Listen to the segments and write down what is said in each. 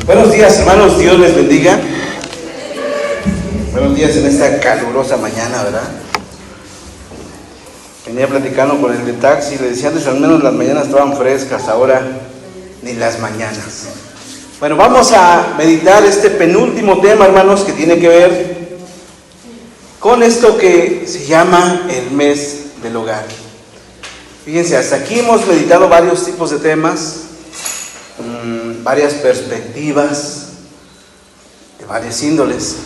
Buenos días, hermanos, Dios les bendiga. Buenos días en esta calurosa mañana, ¿verdad? Venía platicando con el de taxi y le decía antes al menos las mañanas estaban frescas, ahora ni las mañanas. Bueno, vamos a meditar este penúltimo tema, hermanos, que tiene que ver con esto que se llama el mes del hogar. Fíjense, hasta aquí hemos meditado varios tipos de temas, varias perspectivas de varias índoles.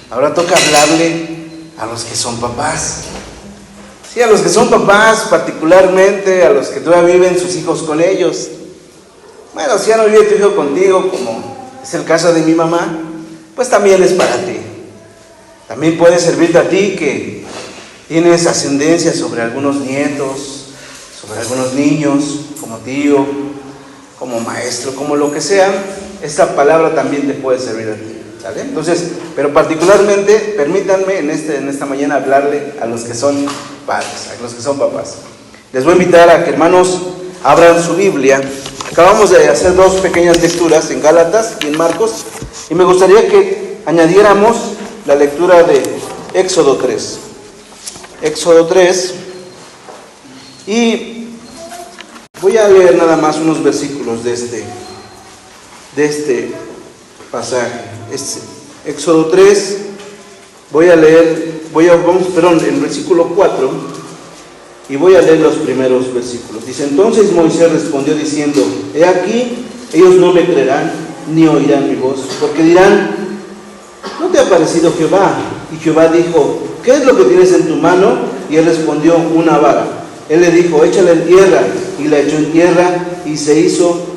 Ahora toca hablarle a los que son papás. Sí, a los que son papás, particularmente a los que todavía viven sus hijos con ellos. Bueno, si ya no vive tu hijo contigo, como es el caso de mi mamá, pues también es para ti. También puede servirte a ti que tienes ascendencia sobre algunos nietos, sobre algunos niños, como tío, como maestro, como lo que sea. Esta palabra también te puede servir a ti, ¿sale? Entonces, pero particularmente, permítanme en esta mañana hablarle a los que son padres, a los que son papás. Les voy a invitar a que, hermanos, abran su Biblia. Acabamos de hacer dos pequeñas lecturas en Gálatas y en Marcos, y me gustaría que añadiéramos la lectura de Éxodo 3. Éxodo 3, y voy a leer nada más unos versículos de este pasaje. Éxodo 3, el versículo 4, y voy a leer los primeros versículos. Dice: entonces Moisés respondió diciendo: he aquí, ellos no me creerán, ni oirán mi voz, porque dirán: ¿no te ha parecido Jehová? Y Jehová dijo: ¿qué es lo que tienes en tu mano? Y él respondió: una vara. Él le dijo: échala en tierra. Y la echó en tierra, y se hizo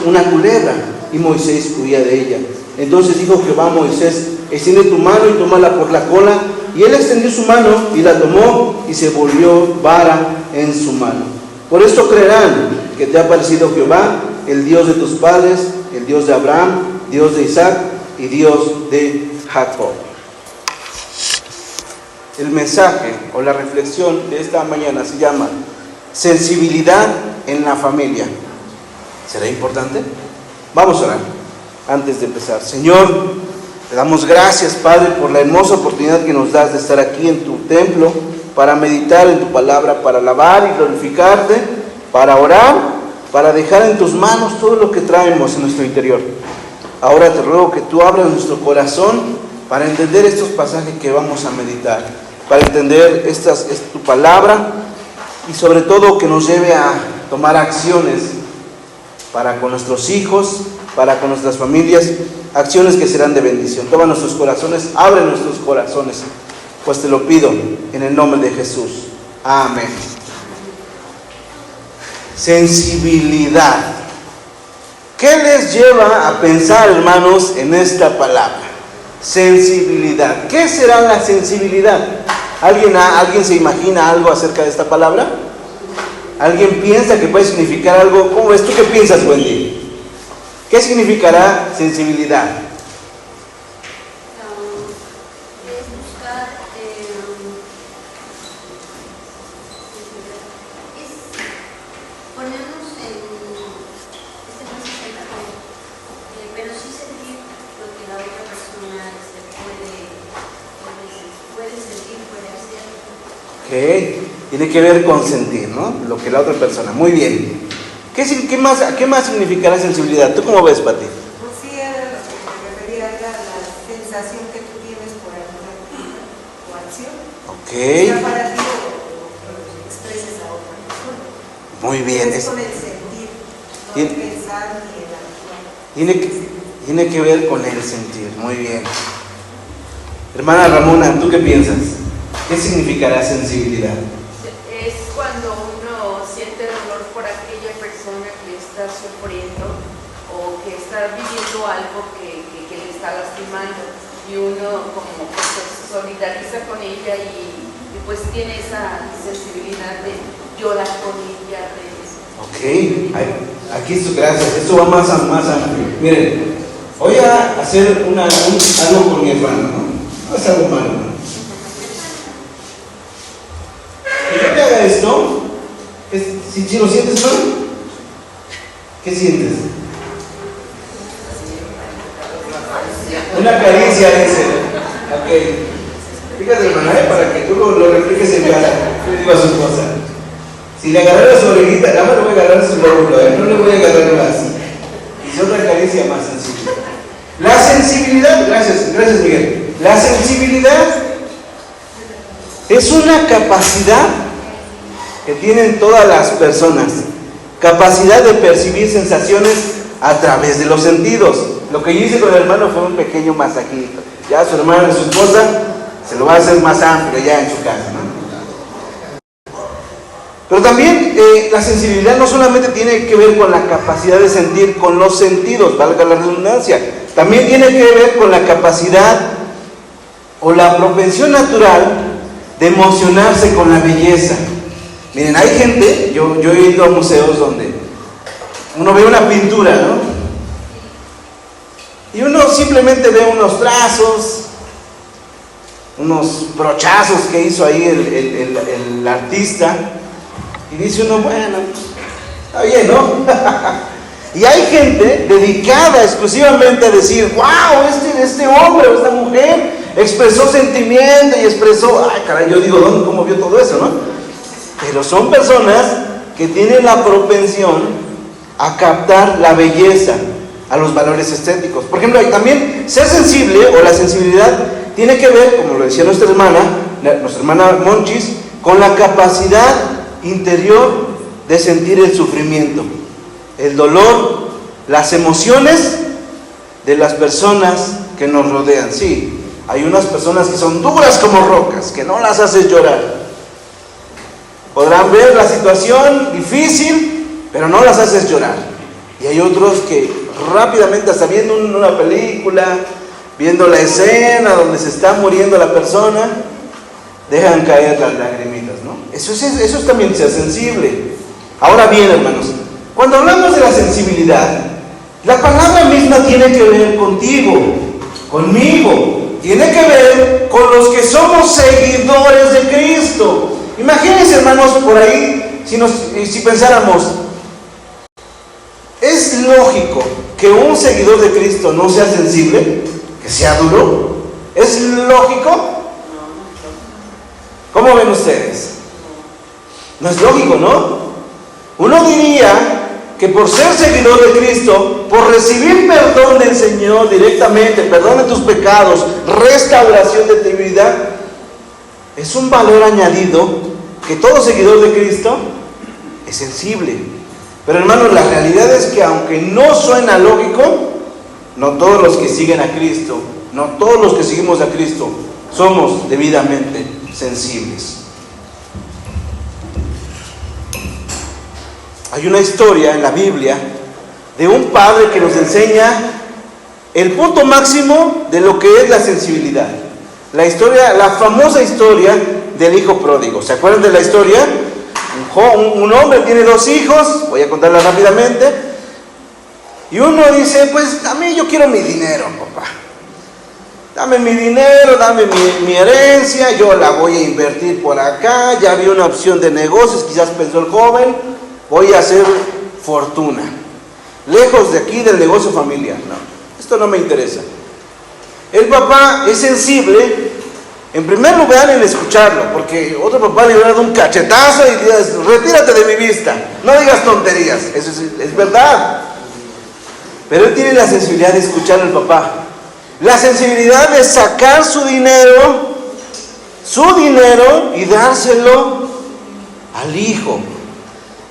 una culebra, y Moisés huía de ella. Entonces dijo Jehová a Moisés: extiende tu mano y tómala por la cola. Y él extendió su mano y la tomó, y se volvió vara en su mano. Por esto creerán que te ha parecido Jehová, el Dios de tus padres, el Dios de Abraham, Dios de Isaac y Dios de Jacob. El mensaje o la reflexión de esta mañana se llama sensibilidad en la familia. ¿Será importante? Vamos a orar antes de empezar. Señor, te damos gracias, Padre, por la hermosa oportunidad que nos das de estar aquí en tu templo para meditar en tu palabra, para alabar y glorificarte, para orar, para dejar en tus manos todo lo que traemos en nuestro interior. Ahora te ruego que tú abras nuestro corazón para entender estos pasajes que vamos a meditar, para entender es tu palabra, y sobre todo que nos lleve a tomar acciones para con nuestros hijos, para con nuestras familias, acciones que serán de bendición. Toma nuestros corazones, abre nuestros corazones, pues te lo pido en el nombre de Jesús. Amén. Sensibilidad. ¿Qué les lleva a pensar, hermanos, en esta palabra? Sensibilidad. ¿Qué será la sensibilidad? ¿Alguien se imagina algo acerca de esta palabra? ¿Alguien piensa que puede significar algo? ¿Cómo ves? ¿Tú qué piensas, Wendy? ¿Qué significará sensibilidad? Es buscar, es ponernos en, pero sí sentir lo que la otra persona puede sentir, puede hacer. Ok, tiene que ver con sentir, ¿no? Lo que la otra persona. Muy bien. ¿Qué más significará sensibilidad? ¿Tú cómo ves, Pati? Pues sí, era lo que me refería, era la sensación que tú tienes por alguna actividad o acción. Ok. Sea para ti o lo expreses a otra persona. Muy bien. Es con el sentir, no el pensar ni el actuar. Tiene que ver con el sentir. Muy bien. Hermana Ramona, ¿tú qué piensas? ¿Qué significará sensibilidad? Es cuando uno siente dolor por aquella persona que está sufriendo o que está viviendo algo que le está lastimando, y uno como que se solidariza con ella y pues tiene esa sensibilidad de llorar con ella. Ok, aquí esto, gracias. Esto va más amplio. Miren, voy a hacer algo con mi hermano, ¿no? No es algo malo, ¿no? Que yo te haga esto, si lo sientes mal, ¿qué sientes? Una caricia, dice. Ok. Fíjate, hermana, para que tú lo repliques en casa. Le digo a su esposa. Si le agarrara su orejita, nada más le voy a agarrar su lóbulo, no le voy a agarrar más. Y otra caricia más sensible. La sensibilidad, gracias Miguel. La sensibilidad es una capacidad que tienen todas las personas. Capacidad de percibir sensaciones a través de los sentidos. Lo que yo hice con el hermano fue un pequeño masajito. Ya su hermana, su esposa, se lo va a hacer más amplio ya en su casa, ¿no? Pero también la sensibilidad no solamente tiene que ver con la capacidad de sentir con los sentidos, valga la redundancia, también tiene que ver con la capacidad o la propensión natural de emocionarse con la belleza. Miren, hay gente, yo he ido a museos donde uno ve una pintura, ¿no? Y uno simplemente ve unos trazos, unos brochazos que hizo ahí el artista, y dice uno, bueno, está bien, ¿no? Y hay gente dedicada exclusivamente a decir, wow, este hombre o esta mujer expresó sentimiento y expresó, ay caray, yo digo, ¿dónde, cómo vio todo eso, no? Pero son personas que tienen la propensión a captar la belleza, a los valores estéticos. Por ejemplo, también ser sensible o la sensibilidad tiene que ver, como lo decía nuestra hermana Monchis, con la capacidad interior de sentir el sufrimiento, el dolor, las emociones de las personas que nos rodean. Sí, hay unas personas que son duras como rocas, que no las haces llorar. Podrán ver la situación difícil, pero no las haces llorar. Y hay otros que rápidamente, hasta viendo una película, viendo la escena donde se está muriendo la persona, dejan caer las lagrimitas, ¿no? Eso es también ser sensible. Ahora bien, hermanos, cuando hablamos de la sensibilidad, la palabra misma tiene que ver contigo, conmigo, tiene que ver con los que somos seguidores de Cristo. Imagínense, hermanos, por ahí, si pensáramos, ¿es lógico que un seguidor de Cristo no sea sensible? ¿Que sea duro? ¿Es lógico? ¿Cómo ven ustedes? No es lógico, ¿no? Uno diría que por ser seguidor de Cristo, por recibir perdón del Señor directamente, perdón de tus pecados, restauración de tu vida, es un valor añadido que todo seguidor de Cristo es sensible. Pero hermanos, la realidad es que aunque no suena lógico, no todos los que siguen a Cristo, no todos los que seguimos a Cristo somos debidamente sensibles. Hay una historia en la Biblia de un padre que nos enseña el punto máximo de lo que es la sensibilidad. La famosa historia del hijo pródigo. ¿Se acuerdan de la historia? Un hombre tiene 2 hijos, voy a contarla rápidamente, y uno dice, pues a mí yo quiero mi dinero, papá. Dame mi dinero, dame mi herencia, yo la voy a invertir por acá, ya vi una opción de negocios, quizás pensó el joven, voy a hacer fortuna. Lejos de aquí del negocio familiar, no, esto no me interesa. El papá es sensible, en primer lugar en escucharlo, porque otro papá le hubiera dado un cachetazo y dices, retírate de mi vista, no digas tonterías, eso es verdad. Pero él tiene la sensibilidad de escuchar al papá, la sensibilidad de sacar su dinero y dárselo al hijo.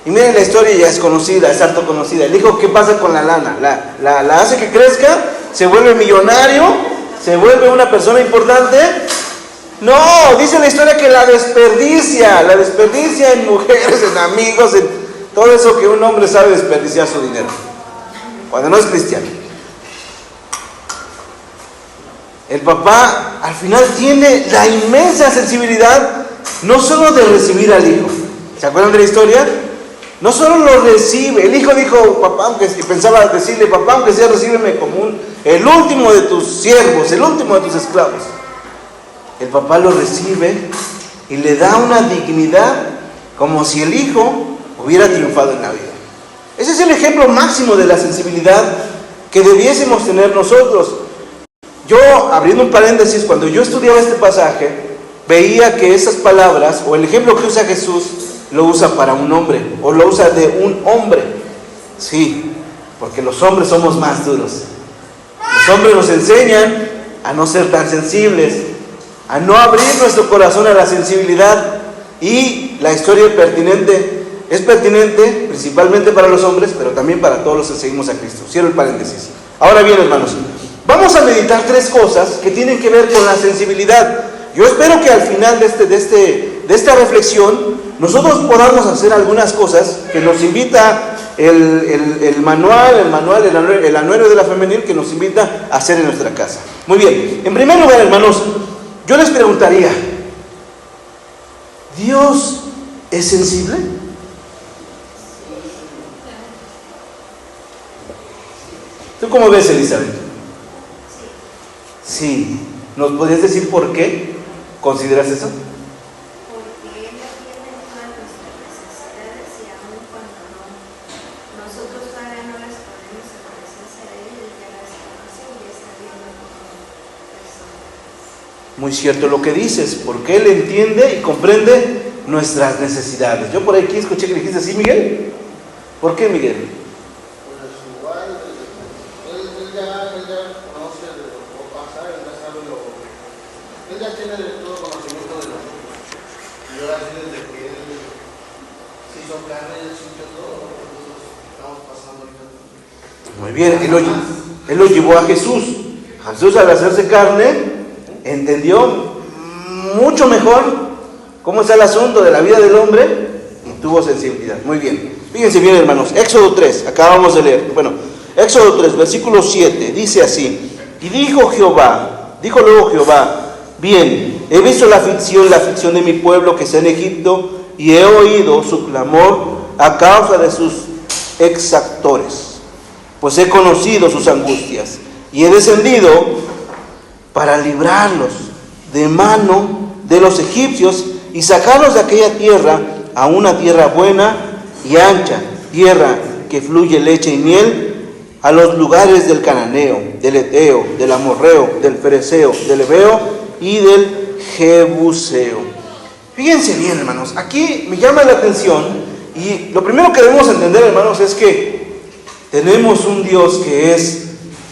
Y miren, la historia ya es conocida, es harto conocida. El hijo, ¿qué pasa con la lana? La hace que crezca, se vuelve millonario, se vuelve una persona importante. No, dice la historia que la desperdicia en mujeres, en amigos, en todo eso que un hombre sabe desperdiciar su dinero, cuando no es cristiano. El papá al final tiene la inmensa sensibilidad no solo de recibir al hijo. ¿Se acuerdan de la historia? No solo lo recibe, el hijo dijo, papá, aunque pensaba decirle, papá, aunque sea, recíbeme como el último de tus siervos, el último de tus esclavos. El papá lo recibe y le da una dignidad como si el hijo hubiera triunfado en la vida. Ese es el ejemplo máximo de la sensibilidad que debiésemos tener nosotros. yo, abriendo un paréntesis, cuando yo estudiaba este pasaje, veía que esas palabras, o el ejemplo que usa Jesús, lo usa para un hombre, o lo usa de un hombre. Sí, porque los hombres somos más duros. Los hombres nos enseñan a no ser tan sensibles, a no abrir nuestro corazón a la sensibilidad. Y la historia es pertinente principalmente para los hombres, pero también para todos los que seguimos a Cristo. Cierro el paréntesis. Ahora bien, hermanos, vamos a meditar 3 cosas que tienen que ver con la sensibilidad. Yo espero que al final de esta reflexión nosotros podamos hacer algunas cosas que nos invita el anuario de la femenil, que nos invita a hacer en nuestra casa. Muy bien, en primer lugar, hermanos, yo les preguntaría, ¿Dios es sensible? ¿Tú cómo ves, Elizabeth? Sí. ¿Nos podrías decir por qué consideras eso? Porque Él atiende todas nuestras necesidades y aun cuando nosotros todavía no las ponemos en presencia de Él, Él ya las conoce y está viendo como personas. Muy cierto lo que dices, porque Él entiende y comprende nuestras necesidades. Yo por aquí escuché que dijiste así, Miguel. ¿Por qué, Miguel? Pues igual, él ya conoce de lo que va a pasar, él ya sabe él ya tiene todo conocimiento de nosotros. Y ahora sí, desde que él se hizo carne, él sintió todo lo que nosotros estamos pasando ahorita. Muy bien, él lo llevó a Jesús. Jesús, al hacerse carne, entendió mucho mejor cómo está el asunto de la vida del hombre y tuvo sensibilidad. Muy bien, fíjense bien, hermanos. Éxodo 3, acabamos de leer. Bueno, Éxodo 3, versículo 7, dice así: y dijo luego Jehová, bien, he visto la aflicción de mi pueblo que está en Egipto, y he oído su clamor a causa de sus exactores, pues he conocido sus angustias, y he descendido para librarlos de mano de los egipcios y sacarlos de aquella tierra a una tierra buena y ancha, tierra que fluye leche y miel, a los lugares del cananeo, del eteo, del amorreo, del fereceo, del heveo y del jebuseo. Fíjense bien, hermanos, aquí me llama la atención, y lo primero que debemos entender, hermanos, es que tenemos un Dios que es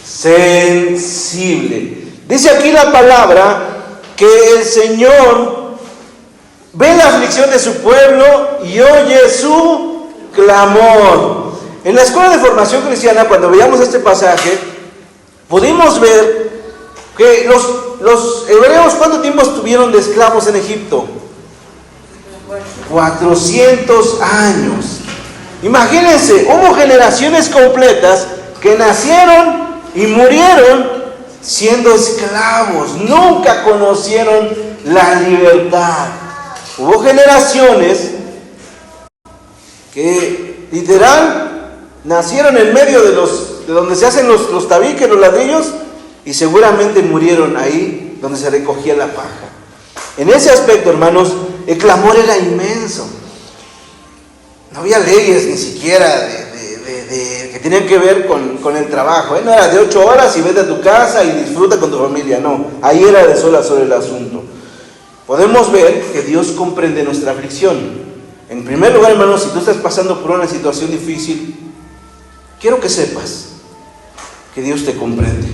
sensible. Dice aquí la palabra que el Señor ve la aflicción de su pueblo y oye su clamor. En la escuela de formación cristiana, cuando veíamos este pasaje, pudimos ver que los hebreos, ¿cuánto tiempo estuvieron de esclavos en Egipto? 400 años. Imagínense, hubo generaciones completas que nacieron y murieron siendo esclavos, nunca conocieron la libertad. Hubo generaciones que literal nacieron en medio de donde se hacen los tabiques, los ladrillos, y seguramente murieron ahí donde se recogía la paja. En ese aspecto, hermanos, el clamor era inmenso. No había leyes ni siquiera que tenían que ver con el trabajo. No era de 8 horas y vete a tu casa y disfruta con tu familia. No, ahí era de sol a sol el asunto. Podemos ver que Dios comprende nuestra aflicción. En primer lugar, hermanos, si tú estás pasando por una situación difícil, quiero que sepas que Dios te comprende.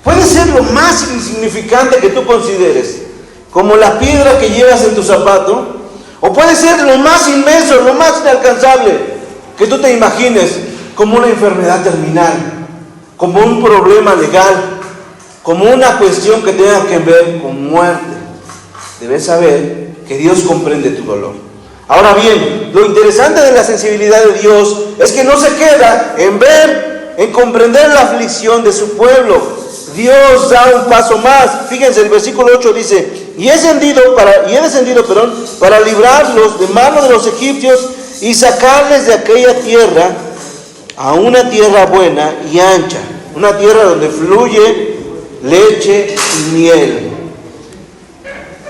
Puede ser lo más insignificante que tú consideres, como la piedra que llevas en tu zapato, o puede ser lo más inmenso, lo más inalcanzable que tú te imagines, como una enfermedad terminal, como un problema legal, como una cuestión que tenga que ver con muerte. Debes saber que Dios comprende tu dolor. Ahora bien, lo interesante de la sensibilidad de Dios es que no se queda en comprender la aflicción de su pueblo. Dios da un paso más. Fíjense, el versículo 8 dice: y he descendido para librarlos de mano de los egipcios y sacarles de aquella tierra a una tierra buena y ancha, una tierra donde fluye leche y miel.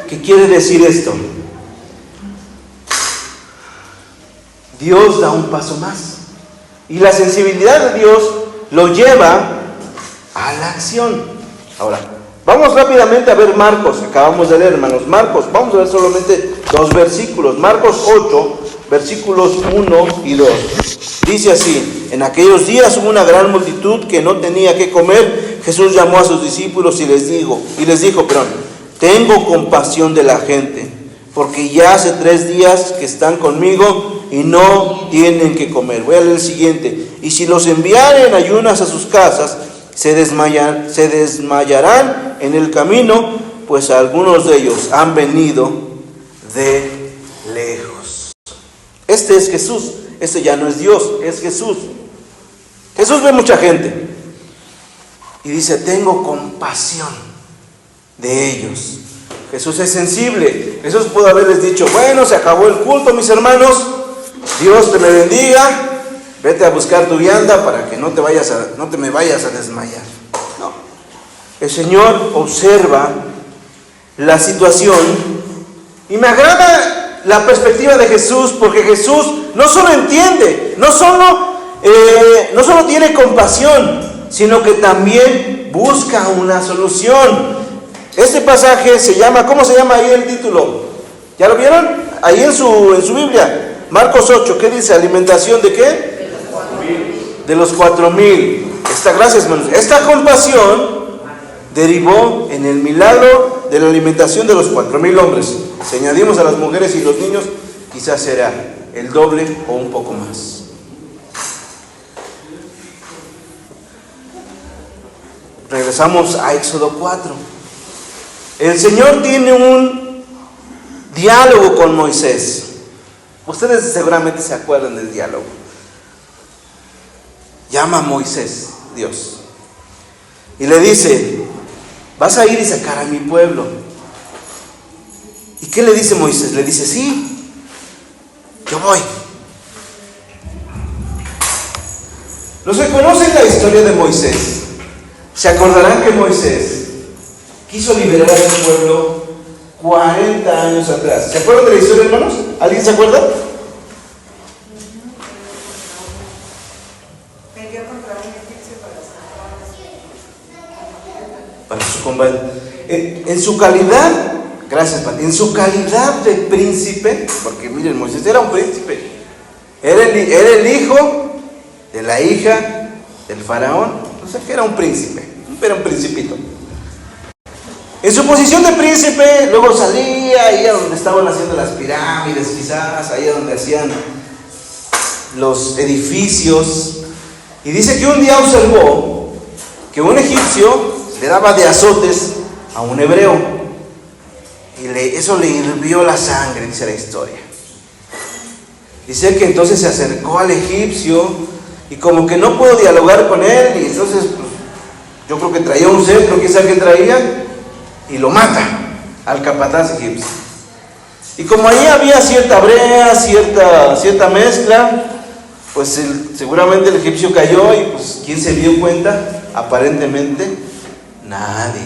¿Qué quiere decir esto? Dios da un paso más, y la sensibilidad de Dios lo lleva a la acción. Ahora, vamos rápidamente a ver Marcos, acabamos de leer, hermanos. Marcos, vamos a ver solamente 2 versículos. Marcos 8, versículos 1 y 2. Dice así: en aquellos días hubo una gran multitud que no tenía qué comer. Jesús llamó a sus discípulos y les dijo, tengo compasión de la gente, porque ya hace 3 días que están conmigo y no tienen que comer. Voy a leer el siguiente: y si los enviaren en ayunas a sus casas, se desmayarán en el camino, pues algunos de ellos han venido de lejos. Este es Jesús, este ya no es Dios, es Jesús. Jesús ve mucha gente y dice, tengo compasión de ellos. Jesús es sensible. Jesús pudo haberles dicho, bueno, se acabó el culto, mis hermanos, Dios te me bendiga, vete a buscar tu vianda para que no te me vayas a desmayar. No. El Señor observa la situación y me agrada la perspectiva de Jesús, porque Jesús no solo entiende, no solo tiene compasión, sino que también busca una solución. Este pasaje se llama, ¿cómo se llama ahí el título? ¿Ya lo vieron? Ahí en su Biblia. Marcos 8, ¿qué dice? ¿Alimentación de qué? De los 4,000. Gracias, hermanos. Esta compasión derivó en el milagro de la alimentación de los 4,000 hombres. Si añadimos a las mujeres y los niños, quizás será el doble o un poco más. Regresamos a Éxodo 4. El Señor tiene un diálogo con Moisés. Ustedes seguramente se acuerdan del diálogo. Llama a Moisés, Dios, y le dice, vas a ir y sacar a mi pueblo. ¿Y qué le dice Moisés? Le dice, sí, yo voy. Los que conocen la historia de Moisés se acordarán que Moisés quiso liberar a su pueblo 40 años atrás. ¿Se acuerdan de la historia, hermanos? ¿Alguien se acuerda? Peleó contra un egipcio para su combate. En su calidad, gracias, Pati, en su calidad de príncipe, porque miren, Moisés era un príncipe, era el hijo de la hija del faraón, o sea que era un príncipe, era un principito. En su posición de príncipe, luego salía ahí a donde estaban haciendo las pirámides, quizás, ahí a donde hacían los edificios, y dice que un día observó que un egipcio le daba de azotes a un hebreo, y eso le hirvió la sangre, dice la historia. Dice que entonces se acercó al egipcio, y como que no pudo dialogar con él, y entonces, pues, yo creo que traía un cetro, quién sabe qué traía, y lo mata al capataz egipcio. Y como ahí había cierta brea, cierta mezcla, pues seguramente el egipcio cayó, y pues ¿quién se dio cuenta? Aparentemente nadie.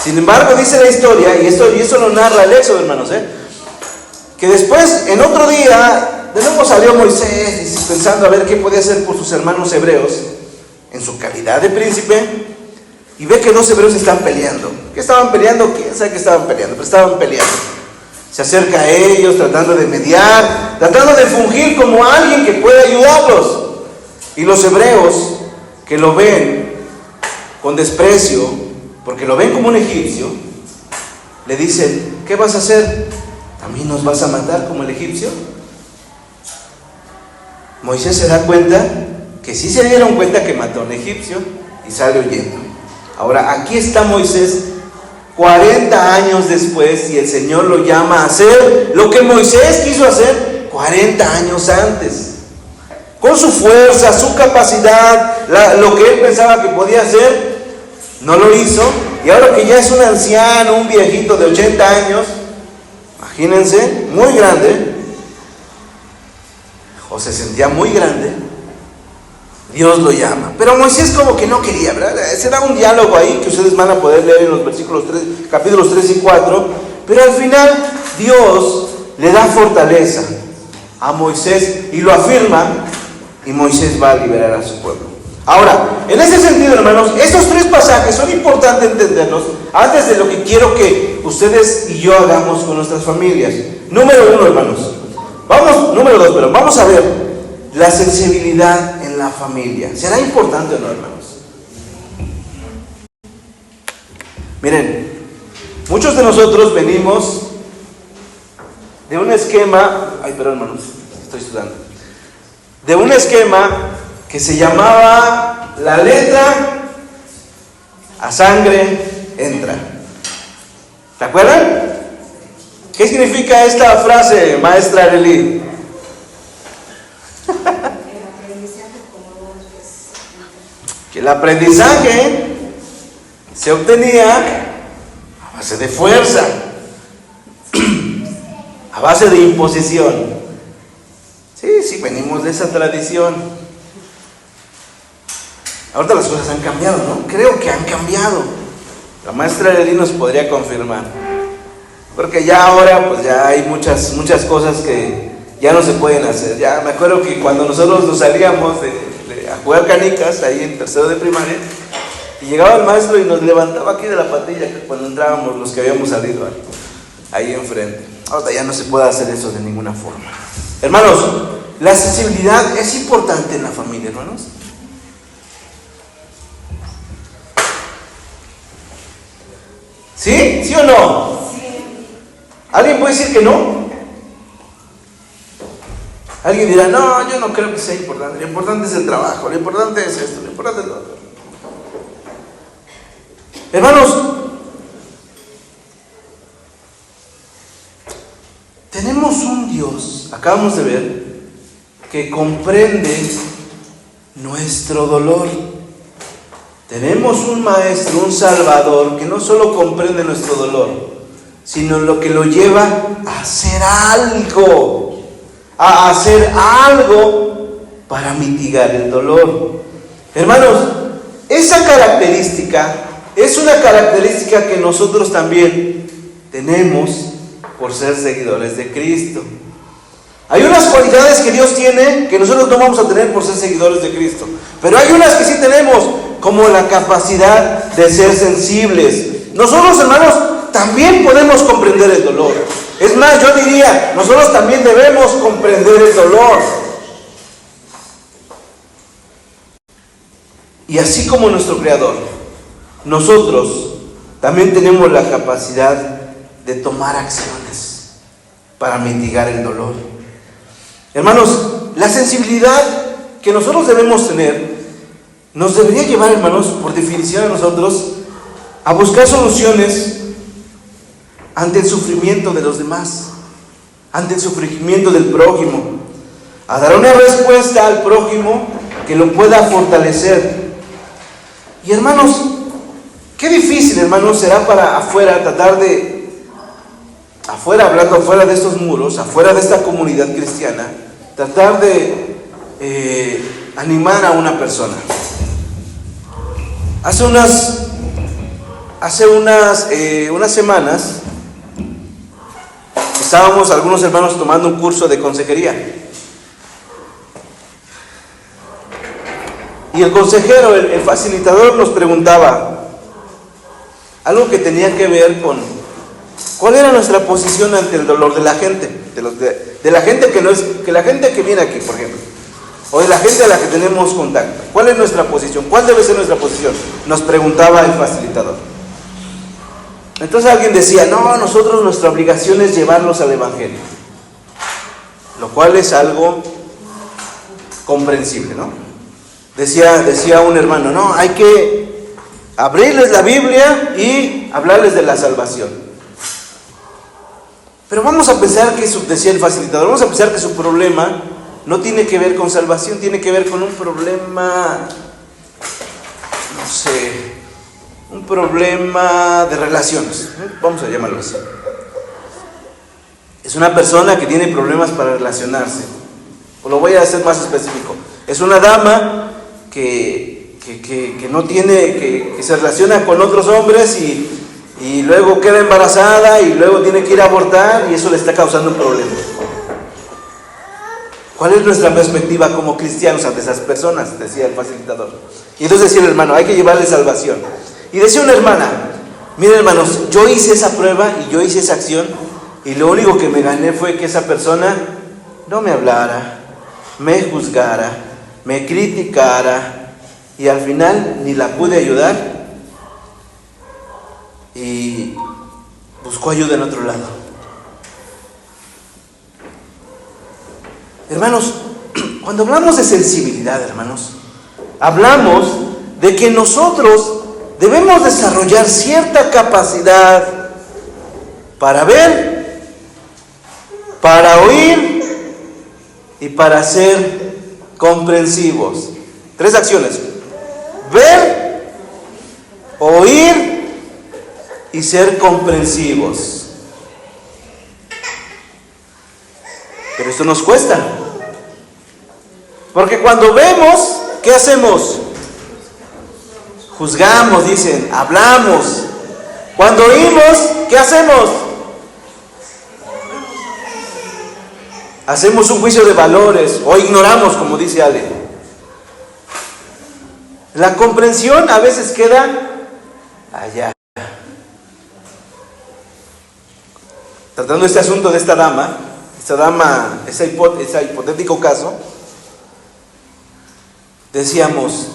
Sin embargo, dice la historia, y eso lo narra el Éxodo, hermanos, que después, en otro día, de nuevo salió Moisés pensando a ver qué podía hacer por sus hermanos hebreos en su calidad de príncipe, y ve que 2 hebreos están peleando. ¿Qué estaban peleando? ¿Quién sabe qué estaban peleando? Pero estaban peleando. Se acerca a ellos tratando de mediar, tratando de fungir como alguien que puede ayudarlos. Y los hebreos, que lo ven con desprecio, porque lo ven como un egipcio, le dicen, ¿qué vas a hacer? ¿A mí nos vas a matar como el egipcio? Moisés se da cuenta que sí se dieron cuenta que mató a un egipcio y sale huyendo. Ahora, aquí está Moisés 40 años después, y el Señor lo llama a hacer lo que Moisés quiso hacer 40 años antes. Con su fuerza, su capacidad, lo que él pensaba que podía hacer, no lo hizo. Y ahora que ya es un anciano, un viejito de 80 años, imagínense, muy grande, o se sentía muy grande, Dios lo llama. Pero Moisés como que no quería, ¿verdad? Será un diálogo ahí que ustedes van a poder leer en los capítulos 3 y 4. Pero al final Dios le da fortaleza a Moisés y lo afirma, y Moisés va a liberar a su pueblo. Ahora, en ese sentido, hermanos, estos 3 pasajes son importantes entenderlos antes de lo que quiero que ustedes y yo hagamos con nuestras familias. Número 1, hermanos. Número 2, pero vamos a ver la sensibilidad en la familia. ¿Será importante o no, hermanos? Miren, muchos de nosotros venimos de un esquema, hermanos, estoy sudando, de un esquema que se llamaba la letra a sangre entra. ¿Se acuerdan? ¿Qué significa esta frase, maestra Arely? Que el aprendizaje se obtenía a base de fuerza, a base de imposición. Sí, venimos de esa tradición. Ahorita las cosas han cambiado, ¿no? Creo que han cambiado. La maestra Arely nos podría confirmar. Porque ya ahora, pues ya hay muchas cosas que ya no se pueden hacer. Ya me acuerdo que cuando nosotros nos salíamos a jugar canicas, ahí en tercero de primaria, y llegaba el maestro y nos levantaba aquí de la patilla cuando entrábamos los que habíamos salido ahí enfrente. Ahora ya no se puede hacer eso de ninguna forma. Hermanos, la sensibilidad es importante en la familia, hermanos. ¿Sí? ¿Sí o no? ¿Alguien puede decir que no? Alguien dirá, no, yo no creo que sea importante. Lo importante es el trabajo, lo importante es esto, lo importante es lo otro. Hermanos, tenemos un Dios, acabamos de ver, que comprende nuestro dolor. Tenemos un Maestro, un Salvador, que no solo comprende nuestro dolor, sino lo que lo lleva a hacer algo para mitigar el dolor. Hermanos, esa característica es una característica que nosotros también tenemos por ser seguidores de Cristo. Hay unas cualidades que Dios tiene que nosotros no vamos a tener por ser seguidores de Cristo, pero hay unas que sí tenemos, como la capacidad de ser sensibles. Nosotros, hermanos, también podemos comprender el dolor. Es más, yo diría, nosotros también debemos comprender el dolor. Y así como nuestro Creador, nosotros también tenemos la capacidad de tomar acciones para mitigar el dolor. Hermanos, la sensibilidad que nosotros debemos tener nos debería llevar, hermanos, por definición a nosotros, a buscar soluciones ante el sufrimiento de los demás, ante el sufrimiento del prójimo, a dar una respuesta al prójimo que lo pueda fortalecer. Y hermanos, qué difícil, hermanos, será para afuera tratar de, hablando afuera de estos muros, afuera de esta comunidad cristiana, tratar de animar a una persona. Hace unas semanas estábamos algunos hermanos tomando un curso de consejería. Y el consejero, el facilitador, nos preguntaba algo que tenía que ver con cuál era nuestra posición ante el dolor de la gente, de la gente que la gente que viene aquí, por ejemplo, o de la gente a la que tenemos contacto. ¿Cuál es nuestra posición? ¿Cuál debe ser nuestra posición? Nos preguntaba el facilitador. Entonces alguien decía, no, nosotros nuestra obligación es llevarlos al Evangelio, lo cual es algo comprensible, ¿no? Decía un hermano, no, hay que abrirles la Biblia y hablarles de la salvación. Pero vamos a pensar que decía el facilitador, vamos a pensar que su problema no tiene que ver con salvación, tiene que ver con un problema, no sé, un problema de relaciones, vamos a llamarlo así. Es una persona que tiene problemas para relacionarse, o lo voy a hacer más específico. Es una dama que no tiene, que se relaciona con otros hombres y luego queda embarazada y luego tiene que ir a abortar y eso le está causando un problema. ¿Cuál es nuestra perspectiva como cristianos ante esas personas? Decía el facilitador. Y entonces decía el hermano, hay que llevarle salvación. Y decía una hermana, miren hermanos, yo hice esa prueba y yo hice esa acción y lo único que me gané fue que esa persona no me hablara, me juzgara, me criticara y al final ni la pude ayudar y buscó ayuda en otro lado. Hermanos, cuando hablamos de sensibilidad, hermanos, hablamos de que nosotros debemos desarrollar cierta capacidad para ver, para oír y para ser comprensivos. 3 acciones: ver, oír y ser comprensivos. Pero esto nos cuesta. Porque cuando vemos, ¿qué hacemos? Juzgamos, dicen, hablamos. Cuando oímos, ¿qué hacemos? Hacemos un juicio de valores o ignoramos, como dice Ale. La comprensión a veces queda allá. Tratando este asunto de esta dama, ese hipotético caso, decíamos,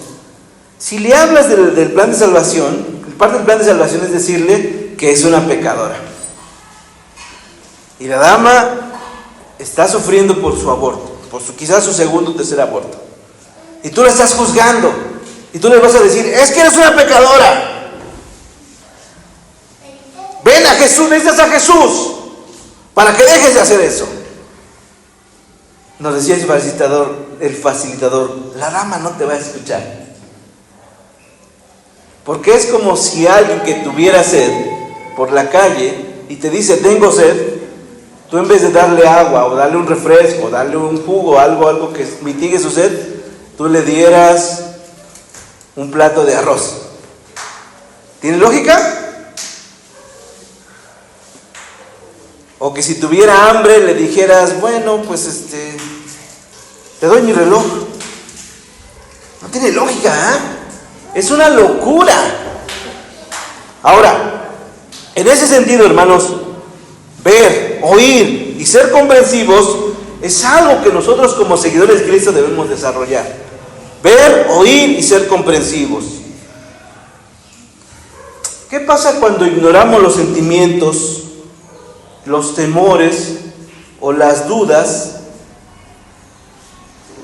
si le hablas del plan de salvación, parte del plan de salvación es decirle que es una pecadora. Y la dama está sufriendo por su aborto, quizás su segundo o tercer aborto. Y tú la estás juzgando. Y tú le vas a decir, es que eres una pecadora. Ven a Jesús, necesitas a Jesús para que dejes de hacer eso. Nos decía el facilitador, la dama no te va a escuchar. Porque es como si alguien que tuviera sed por la calle y te dice, tengo sed, tú en vez de darle agua o darle un refresco, o darle un jugo, algo que mitigue su sed, tú le dieras un plato de arroz. ¿Tiene lógica? O que si tuviera hambre le dijeras, bueno, pues te doy mi reloj. No tiene lógica, ¿eh? Es una locura. Ahora, en ese sentido, hermanos, ver, oír y ser comprensivos es algo que nosotros como seguidores de Cristo debemos desarrollar. Ver, oír y ser comprensivos. ¿Qué pasa cuando ignoramos los sentimientos, los temores o las dudas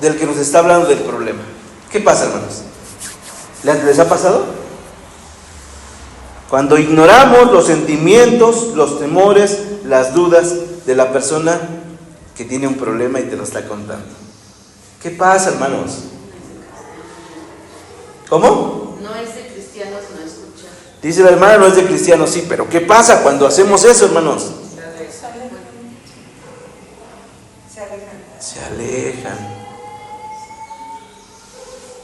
del que nos está hablando del problema? ¿Qué pasa, hermanos? ¿Les ha pasado? Cuando ignoramos los sentimientos, los temores, las dudas de la persona que tiene un problema y te lo está contando. ¿Qué pasa, hermanos? ¿Cómo? No es de cristianos no escuchar. Dice la hermana, no es de cristianos, sí, pero ¿qué pasa cuando hacemos eso, hermanos? Se alejan.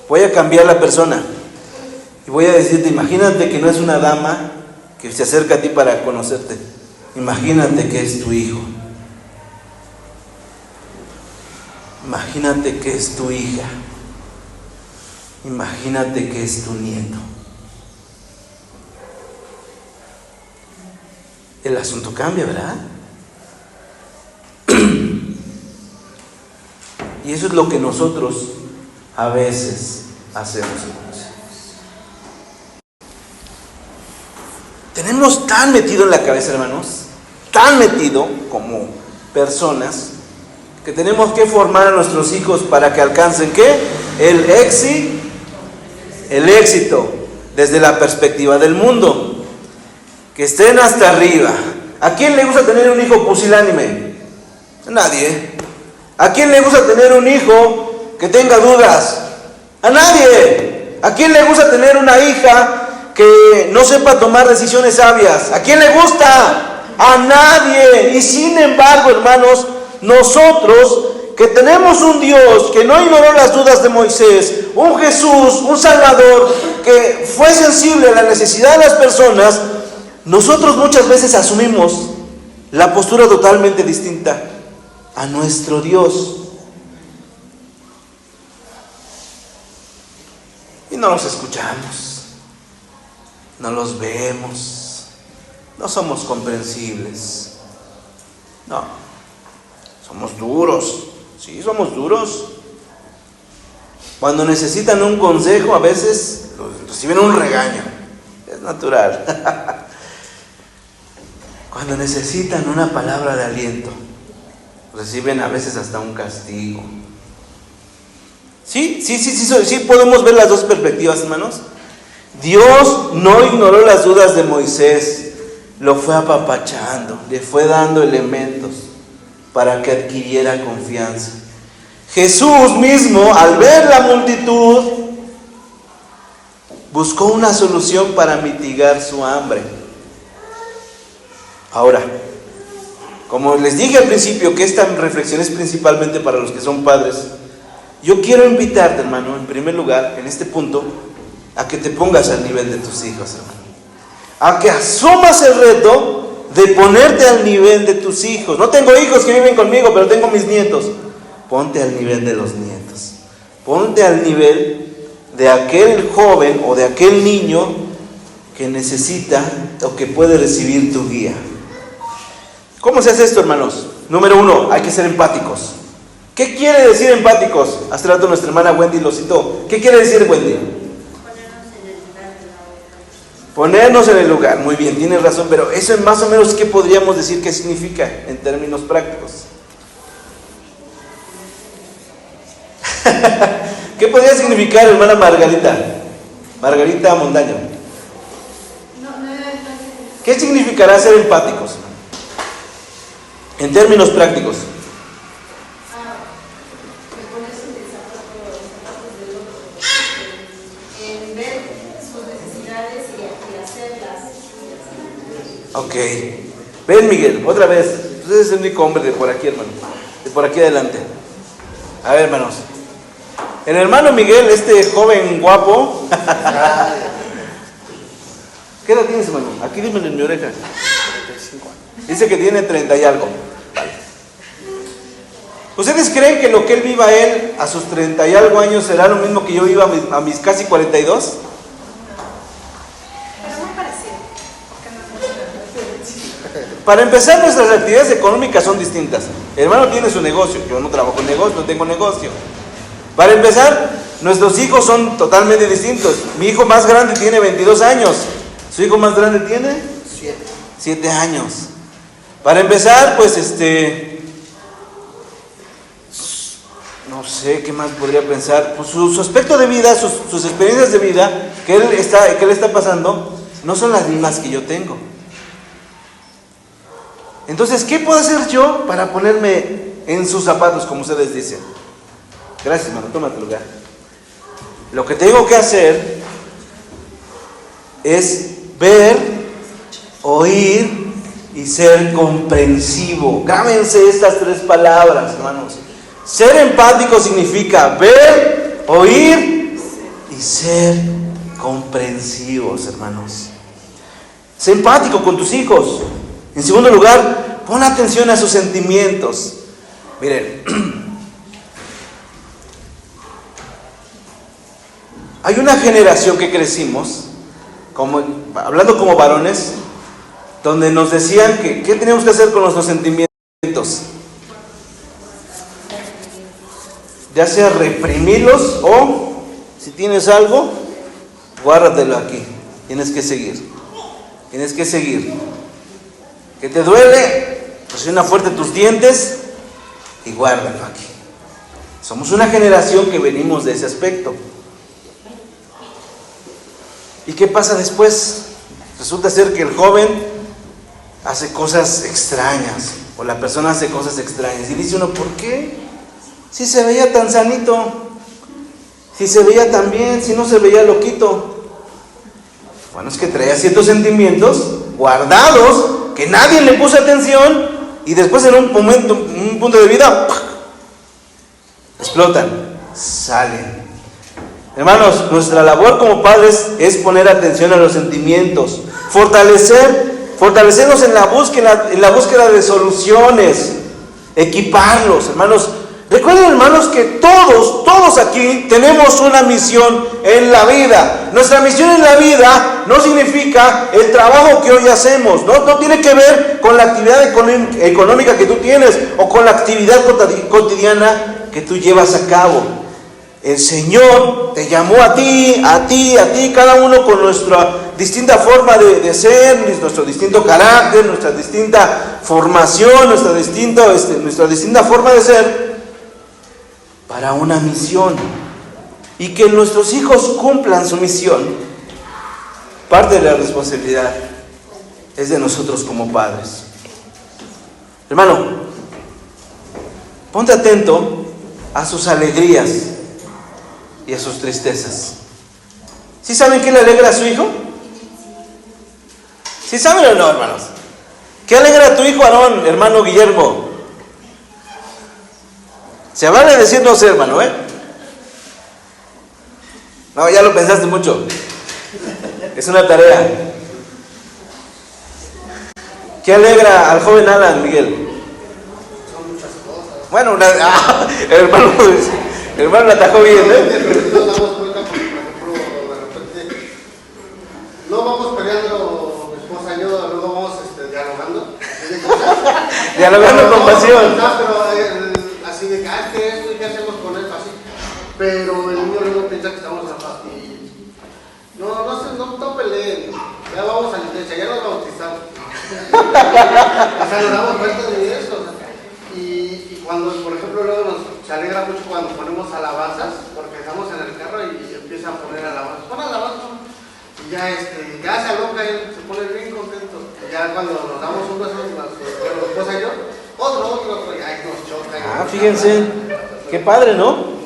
Voy a cambiar la persona y voy a decirte, imagínate que no es una dama que se acerca a ti para conocerte. Imagínate que es tu hijo. Imagínate que es tu hija. Imagínate que es tu nieto. El asunto cambia, ¿verdad? Y eso es lo que nosotros a veces hacemos. Tenemos tan metido en la cabeza, hermanos, tan metido como personas, que tenemos que formar a nuestros hijos para que alcancen ¿qué? El éxito desde la perspectiva del mundo, que estén hasta arriba. ¿A quién le gusta tener un hijo pusilánime? A nadie. ¿A quién le gusta tener un hijo que tenga dudas? A nadie. ¿A quién le gusta tener una hija que no sepa tomar decisiones sabias? ¿A quién le gusta? A nadie. Y sin embargo, hermanos, nosotros que tenemos un Dios que no ignoró las dudas de Moisés, un Jesús, un Salvador que fue sensible a la necesidad de las personas, nosotros muchas veces asumimos la postura totalmente distinta a nuestro Dios. no los escuchamos, no los vemos, no somos comprensibles. No, somos duros, sí, somos duros. Cuando necesitan un consejo, a veces reciben un regaño, es natural. Cuando necesitan una palabra de aliento, reciben a veces hasta un castigo. Sí, podemos ver las dos perspectivas, hermanos. Dios no ignoró las dudas de Moisés, lo fue apapachando, le fue dando elementos para que adquiriera confianza. Jesús mismo, al ver la multitud, buscó una solución para mitigar su hambre. Ahora, como les dije al principio que esta reflexión es principalmente para los que son padres, yo quiero invitarte, hermano, en primer lugar, en este punto, a que te pongas al nivel de tus hijos, hermano. A que asumas el reto de ponerte al nivel de tus hijos. No tengo hijos que viven conmigo, pero tengo mis nietos. Ponte al nivel de los nietos. Ponte al nivel de aquel joven o de aquel niño que necesita o que puede recibir tu guía. ¿Cómo se hace esto, hermanos? Número 1, hay que ser empáticos. ¿Qué quiere decir empáticos? Hace rato nuestra hermana Wendy lo citó. ¿Qué quiere decir, Wendy? Ponernos en el lugar. Muy bien, tienes razón, pero eso es más o menos ¿qué podríamos decir que significa en términos prácticos? ¿Qué podría significar, hermana Margarita? Margarita Montaño. ¿Qué significará ser empáticos? En términos prácticos. En ver sus necesidades y hacerlas. Ok. Ven, Miguel, otra vez. Tú eres el único hombre de por aquí, hermano. De por aquí adelante. A ver, hermanos. El hermano Miguel, este joven guapo. ¿Qué edad tienes, hermano? Aquí dímelo en mi oreja. 35 años. Dice que tiene 30 y algo. Vale. ¿Ustedes creen que lo que él viva él a sus 30 y algo años será lo mismo que yo viva a mis casi 42? Pero muy parecido. Para empezar, nuestras actividades económicas son distintas. El hermano tiene su negocio, yo no trabajo en negocio, no tengo negocio. Para empezar, nuestros hijos son totalmente distintos. Mi hijo más grande tiene 22 años. ¿Su hijo más grande tiene? 7 años. Para empezar, pues no sé qué más podría pensar. Pues su aspecto de vida, sus experiencias de vida que él está pasando, no son las mismas que yo tengo. Entonces, ¿qué puedo hacer yo para ponerme en sus zapatos, como ustedes dicen? Gracias, hermano, toma tu lugar. Lo que tengo que hacer es ver, oír y ser comprensivo. Grábense estas 3 palabras, hermanos. Ser empático significa ver, oír y ser comprensivos, hermanos. Sé empático con tus hijos. En segundo lugar, pon atención a sus sentimientos. Miren, hay una generación que crecimos, hablando como varones, donde nos decían que ¿qué tenemos que hacer con nuestros sentimientos? Ya sea reprimirlos o, si tienes algo, guárdatelo aquí. Tienes que seguir. ¿Que te duele? Presiona fuerte tus dientes y guárdalo aquí. Somos una generación que venimos de ese aspecto. ¿Y qué pasa después? Resulta ser que el joven hace cosas extrañas, o la persona hace cosas extrañas, y dice uno, ¿por qué? Si se veía tan sanito, si se veía tan bien, si no se veía loquito. Bueno, es que traía ciertos sentimientos guardados, que nadie le puso atención, y después en un punto de vida, explotan, salen. Hermanos, nuestra labor como padres es poner atención a los sentimientos, fortalecernos en la búsqueda de soluciones, equiparlos. Hermanos, Recuerden, hermanos, que todos aquí tenemos una misión en la vida. Nuestra misión en la vida no significa el trabajo que hoy hacemos, no tiene que ver con la actividad económica que tú tienes o con la actividad cotidiana que tú llevas a cabo. El Señor te llamó a ti, cada uno con nuestra distinta forma de ser, nuestro distinto carácter, nuestra distinta formación, nuestra distinta forma de ser, para una misión. Y que nuestros hijos cumplan su misión, parte de la responsabilidad es de nosotros como padres. Hermano, ponte atento a sus alegrías y a sus tristezas. ¿Sí saben qué le alegra a su hijo? ¿Sí saben o no, hermanos? ¿Qué alegra a tu hijo Aarón, hermano Guillermo? Se vale decir no sé, hermano, No, ya lo pensaste mucho. Es una tarea. ¿Qué alegra al joven Alan, Miguel? Son muchas cosas. Bueno, hermano la atajó bien, Nos damos cuenta porque, por ejemplo, de repente no vamos peleando, mi esposa y yo, luego vamos dialogando. Dialogando con pasión. Pero así de que esto y qué hacemos con esto, así. Pero el niño luego piensa que estamos enojados y no peleen, ya vamos a la iglesia, ya nos bautizamos. O sea, nos damos cuenta de eso. Y cuando, por ejemplo, luego se alegra mucho cuando ponemos alabanzas, porque estamos en el carro y empiezan a poner alabanzas. Pon alabanzas. Y ya se aloca él, se pone bien contento. Y ya cuando nos damos un beso, mi esposa y yo, otro, y ahí nos choca. Fíjense, qué padre, ¿no?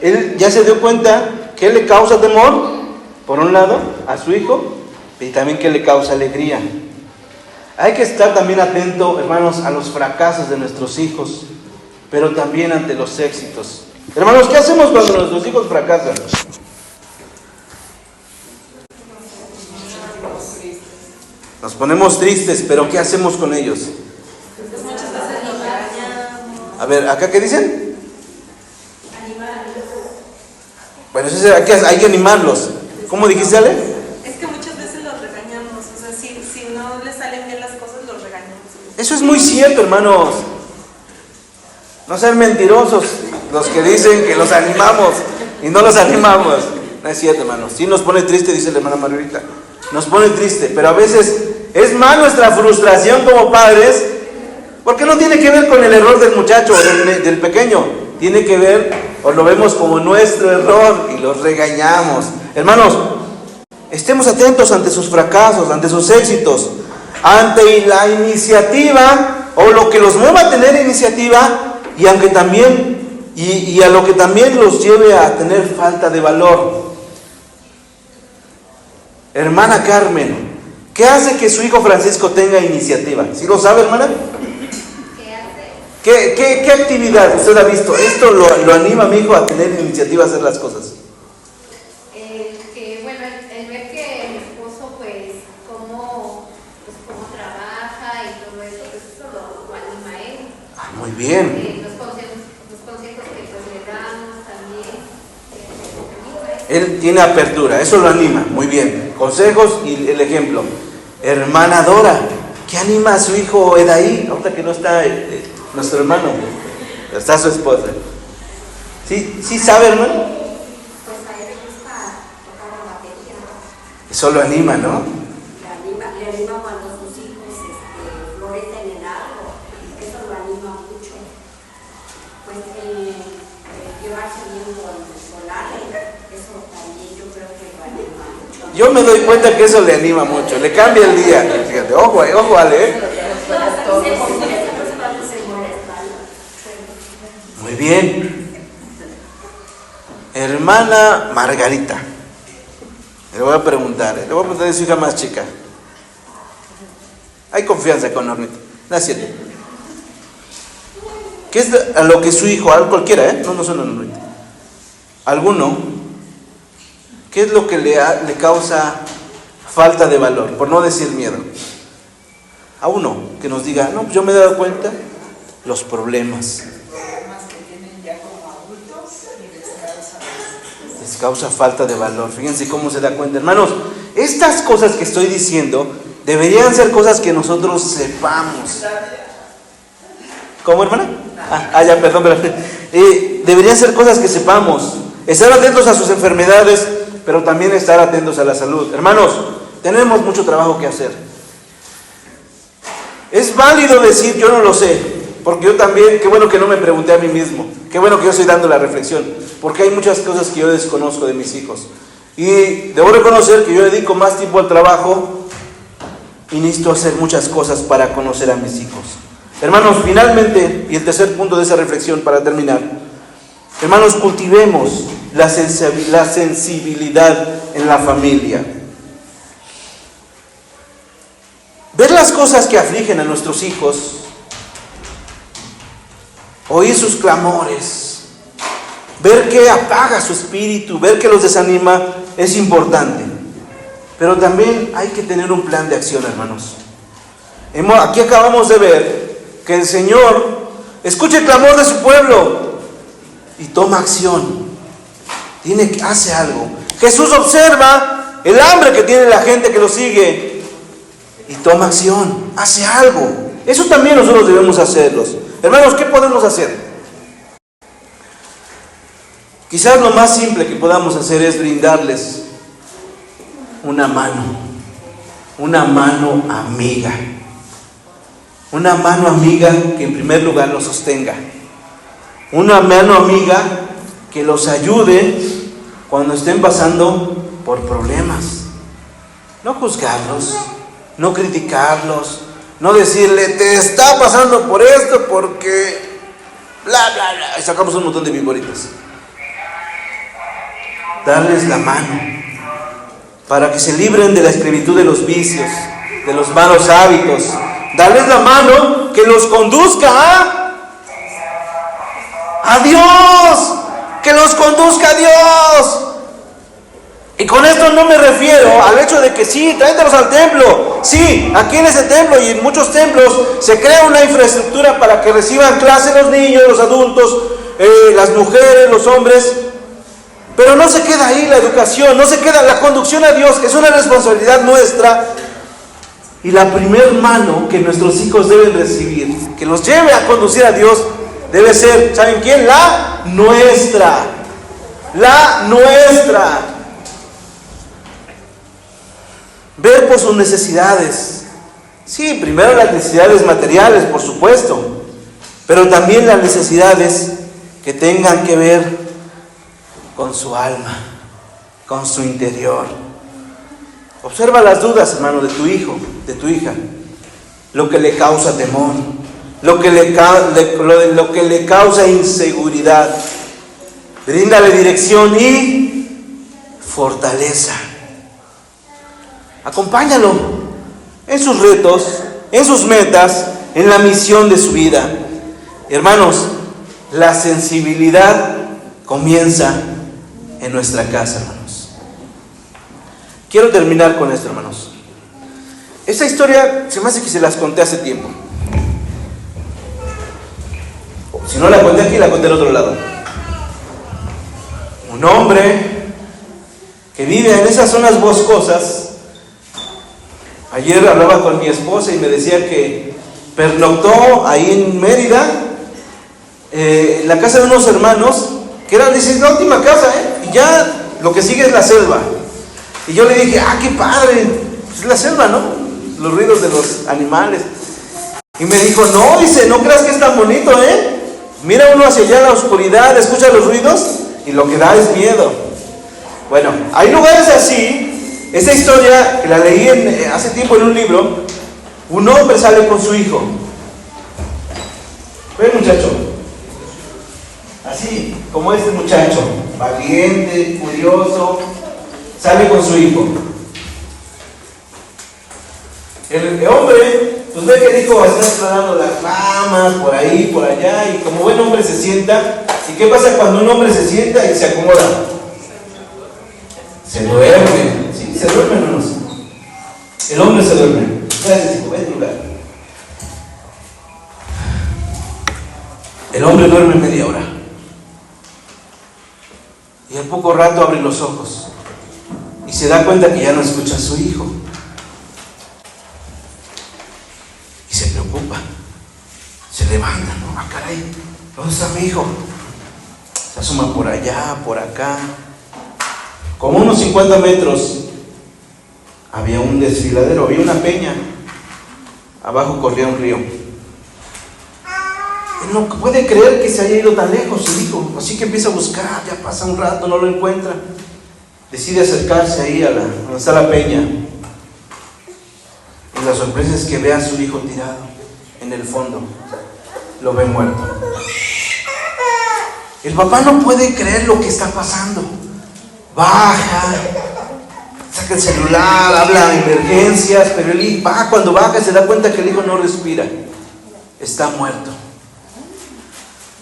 Él ya se dio cuenta que le causa temor, por un lado, a su hijo, y también que le causa alegría. Hay que estar también atento, hermanos, a los fracasos de nuestros hijos, pero también ante los éxitos. Hermanos, ¿qué hacemos cuando nuestros hijos fracasan? Nos ponemos tristes, pero ¿qué hacemos con ellos? A ver, ¿acá qué dicen? Bueno, eso hay que animarlos. ¿Cómo dijiste, Ale? Es que muchas veces los regañamos, o sea, si no les salen bien las cosas, los regañamos. Eso es muy cierto, hermanos. No sean mentirosos los que dicen que los animamos y no los animamos. No es cierto, hermanos. Sí nos pone triste, dice la hermana Margarita. Nos pone triste, pero a veces es más nuestra frustración como padres, porque no tiene que ver con el error del muchacho o del pequeño. Tiene que ver, o lo vemos como nuestro error y los regañamos. Hermanos, estemos atentos ante sus fracasos, ante sus éxitos, ante la iniciativa o lo que los mueva a tener iniciativa y aunque también y a lo que también los lleve a tener falta de valor. Hermana Carmen, ¿qué hace que su hijo Francisco tenga iniciativa? ¿Sí lo sabe, hermana? ¿Qué actividad usted ha visto? Esto lo anima a mi hijo a tener iniciativa a hacer las cosas. Bueno, el ver que mi esposo, pues, cómo trabaja y todo eso, pues eso lo anima a él. Muy bien. Los consejos que pues le damos también, Él tiene apertura, eso lo anima, muy bien. Consejos y el ejemplo. Hermana Dora, ¿qué anima a su hijo Edaí? Ahorita que no está nuestro hermano, está su esposa. ¿Sí sabe, hermano? pues a él le gusta tocar la batería. Eso lo anima, ¿no? Le anima cuando sus hijos florecen en algo, eso lo anima mucho. Pues llevarse bien con Ale, eso también yo creo que lo anima mucho. Yo me doy cuenta que eso le anima mucho, le cambia el día. Fíjate, ojo, Ale. Muy bien. Hermana Margarita, le voy a preguntar a su hija más chica. Hay confianza con Normita, no es cierto. ¿Qué es a lo que su hijo, cualquiera, no solo Normita, alguno, qué es lo que le causa falta de valor, por no decir miedo? A uno que nos diga, no, pues yo me he dado cuenta, los problemas. Que tienen ya causa falta de valor. Fíjense cómo se da cuenta, hermanos. Estas cosas que estoy diciendo deberían ser cosas que nosotros sepamos. ¿Cómo, hermana? Ya, perdón. Deberían ser cosas que sepamos. Estar atentos a sus enfermedades, pero también estar atentos a la salud. Hermanos, tenemos mucho trabajo que hacer. Es válido decir, yo no lo sé. Porque yo también, qué bueno que no me pregunté a mí mismo, qué bueno que yo estoy dando la reflexión, porque hay muchas cosas que yo desconozco de mis hijos. Y debo reconocer que yo dedico más tiempo al trabajo y necesito hacer muchas cosas para conocer a mis hijos. Hermanos, finalmente, y el tercer punto de esa reflexión para terminar, hermanos, cultivemos la sensibilidad en la familia. Ver las cosas que afligen a nuestros hijos, oír sus clamores, ver que apaga su espíritu, ver que los desanima, es importante. Pero también hay que tener un plan de acción, hermanos. Aquí acabamos de ver que el Señor escucha el clamor de su pueblo y toma acción. Hace algo. Jesús observa el hambre que tiene la gente que lo sigue y toma acción, hace algo. Eso también nosotros debemos hacerlos. Hermanos, ¿qué podemos hacer? Quizás lo más simple que podamos hacer es brindarles una mano amiga. Una mano amiga que en primer lugar los sostenga. Una mano amiga que los ayude cuando estén pasando por problemas. No juzgarlos, no criticarlos, no decirle, te está pasando por esto porque bla, bla, bla. Y sacamos un montón de vimboritas. Darles la mano para que se libren de la esclavitud de los vicios, de los malos hábitos. Darles la mano que los conduzca a Dios, que los conduzca a Dios. Y con esto no me refiero al hecho de que sí, tráetelos al templo. Sí, aquí en ese templo y en muchos templos se crea una infraestructura para que reciban clase los niños, los adultos, las mujeres, los hombres. Pero no se queda ahí la educación, no se queda la conducción a Dios, es una responsabilidad nuestra. Y la primer mano que nuestros hijos deben recibir, que los lleve a conducir a Dios, debe ser, ¿saben quién? La nuestra. La nuestra. Ver por sus necesidades. Sí, primero las necesidades materiales, por supuesto, pero también las necesidades que tengan que ver con su alma, con su interior. Observa las dudas, hermano, de tu hijo, de tu hija, lo que le causa temor, lo que le causa inseguridad. Bríndale dirección y fortaleza. Acompáñalo en sus retos, en sus metas, en la misión de su vida. Hermanos, la sensibilidad comienza en nuestra casa, hermanos. Quiero terminar con esto, hermanos. Esta historia se me hace que se las conté hace tiempo. Si no la conté aquí, la conté al otro lado. Un hombre que vive en esas zonas boscosas. Ayer hablaba con mi esposa y me decía que pernoctó ahí en Mérida, en la casa de unos hermanos, que era la última casa, y ya lo que sigue es la selva. Y yo le dije, qué padre, es la selva, ¿no? Los ruidos de los animales. Y me dijo, no, dice, no creas que es tan bonito, Mira uno hacia allá en la oscuridad, escucha los ruidos y lo que da es miedo. Bueno, hay lugares así. Esta historia, que la leí hace tiempo en un libro, un hombre sale con su hijo. Ve, muchacho. Así como este muchacho, valiente, curioso, sale con su hijo. El hombre, pues ve que el hijo está explorando las ramas, por ahí, por allá, y como buen hombre se sienta. ¿Y qué pasa cuando un hombre se sienta y se acomoda? Se duerme. Sí, se duerme, hermanos. El hombre se duerme. Gracias, hijo, ven a tu lugar. El hombre duerme media hora. Y al poco rato abre los ojos y se da cuenta que ya no escucha a su hijo. Y se preocupa. Se levanta, ¿no? Ah, caray, ¿dónde está mi hijo? Se asoma por allá, por acá. Como unos 50 metros había un desfiladero, había una peña. Abajo corría un río. Él no puede creer que se haya ido tan lejos su hijo, así que empieza a buscar, ya pasa un rato, no lo encuentra. Decide acercarse ahí a donde está la peña. Y la sorpresa es que ve a su hijo tirado en el fondo. Lo ve muerto. El papá no puede creer lo que está pasando. Baja, saca el celular, habla de emergencias, pero el hijo, cuando baja se da cuenta que el hijo no respira. Está muerto.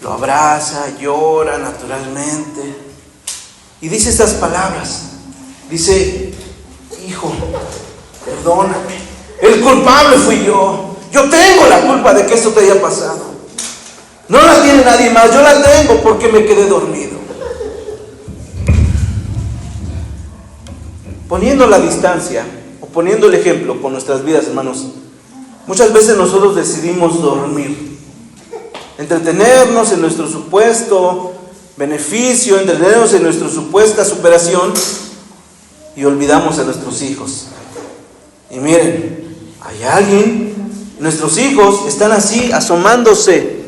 Lo abraza, llora naturalmente y dice estas palabras. Dice: hijo, perdóname, el culpable fui yo. Yo tengo la culpa de que esto te haya pasado. No la tiene nadie más, yo la tengo porque me quedé dormido. Poniendo la distancia o poniendo el ejemplo con nuestras vidas, hermanos, muchas veces nosotros decidimos dormir, entretenernos en nuestro supuesto beneficio, entretenernos en nuestra supuesta superación y olvidamos a nuestros hijos. Y miren, hay alguien, nuestros hijos están así asomándose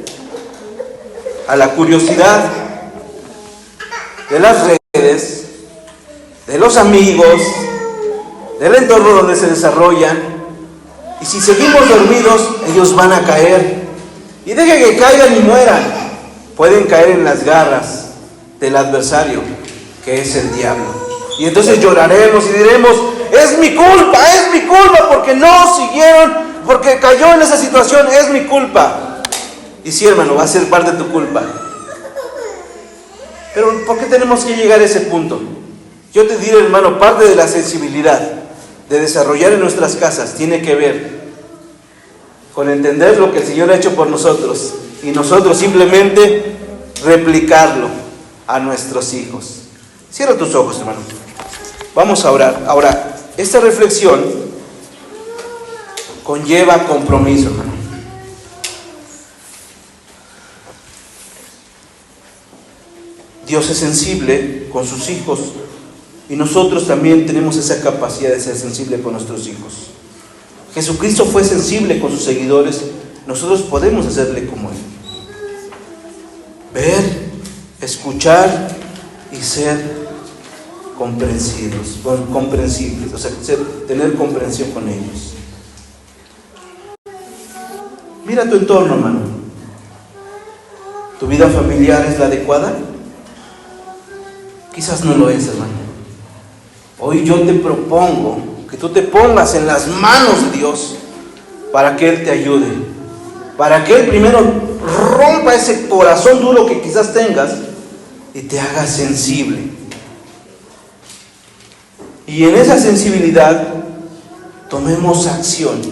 a la curiosidad de las redes, de los amigos, del entorno donde se desarrollan, y si seguimos dormidos, ellos van a caer. Y dejen que caigan y mueran. Pueden caer en las garras del adversario, que es el diablo. Y entonces lloraremos y diremos: es mi culpa, porque no siguieron, porque cayó en esa situación, es mi culpa. Y sí, hermano, va a ser parte de tu culpa. Pero ¿por qué tenemos que llegar a ese punto? Yo te diré, hermano, parte de la sensibilidad de desarrollar en nuestras casas tiene que ver con entender lo que el Señor ha hecho por nosotros y nosotros simplemente replicarlo a nuestros hijos. Cierra tus ojos, hermano. Vamos a orar. Ahora, esta reflexión conlleva compromiso, hermano. Dios es sensible con sus hijos y nosotros también tenemos esa capacidad de ser sensible con nuestros hijos. Jesucristo fue sensible con sus seguidores, nosotros podemos hacerle como Él. Ver, escuchar y ser comprensibles, o sea, tener comprensión con ellos. Mira tu entorno, hermano. ¿Tu vida familiar es la adecuada? Quizás no lo es, hermano. Hoy yo te propongo que tú te pongas en las manos de Dios para que Él te ayude, para que Él primero rompa ese corazón duro que quizás tengas y te haga sensible. Y en esa sensibilidad tomemos acción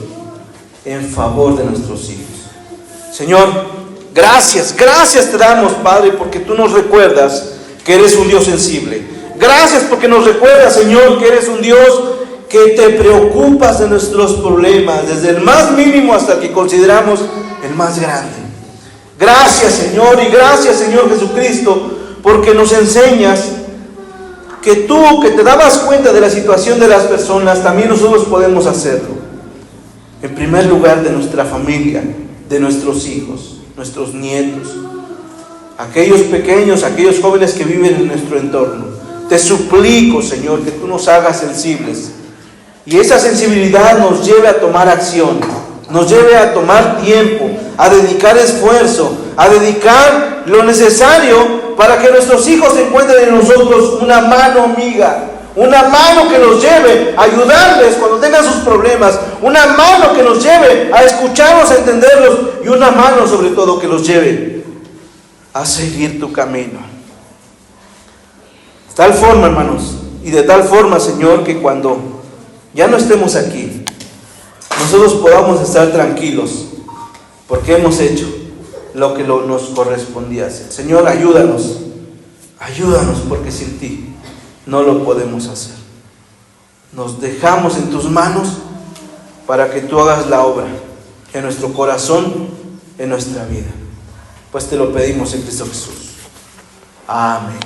en favor de nuestros hijos. Señor, gracias te damos, Padre, porque tú nos recuerdas que eres un Dios sensible. Gracias porque nos recuerdas, Señor, que eres un Dios que te preocupas de nuestros problemas, desde el más mínimo hasta el que consideramos el más grande. Gracias, Señor, y gracias, Señor Jesucristo, porque nos enseñas que tú, que te dabas cuenta de la situación de las personas, también nosotros podemos hacerlo. En primer lugar, de nuestra familia, de nuestros hijos, nuestros nietos, aquellos pequeños, aquellos jóvenes que viven en nuestro entorno. Te suplico, Señor, que tú nos hagas sensibles y esa sensibilidad nos lleve a tomar acción, nos lleve a tomar tiempo, a dedicar esfuerzo, a dedicar lo necesario para que nuestros hijos encuentren en nosotros una mano amiga, una mano que nos lleve a ayudarles cuando tengan sus problemas, una mano que nos lleve a escucharlos, a entenderlos, y una mano sobre todo que los lleve a seguir tu camino. De tal forma, hermanos, y de tal forma, Señor, que cuando ya no estemos aquí, nosotros podamos estar tranquilos, porque hemos hecho lo que nos correspondía hacer. Señor, ayúdanos Ayúdanos, porque sin ti no lo podemos hacer. Nos dejamos en tus manos para que tú hagas la obra en nuestro corazón, en nuestra vida. Pues te lo pedimos en Cristo Jesús. Amén.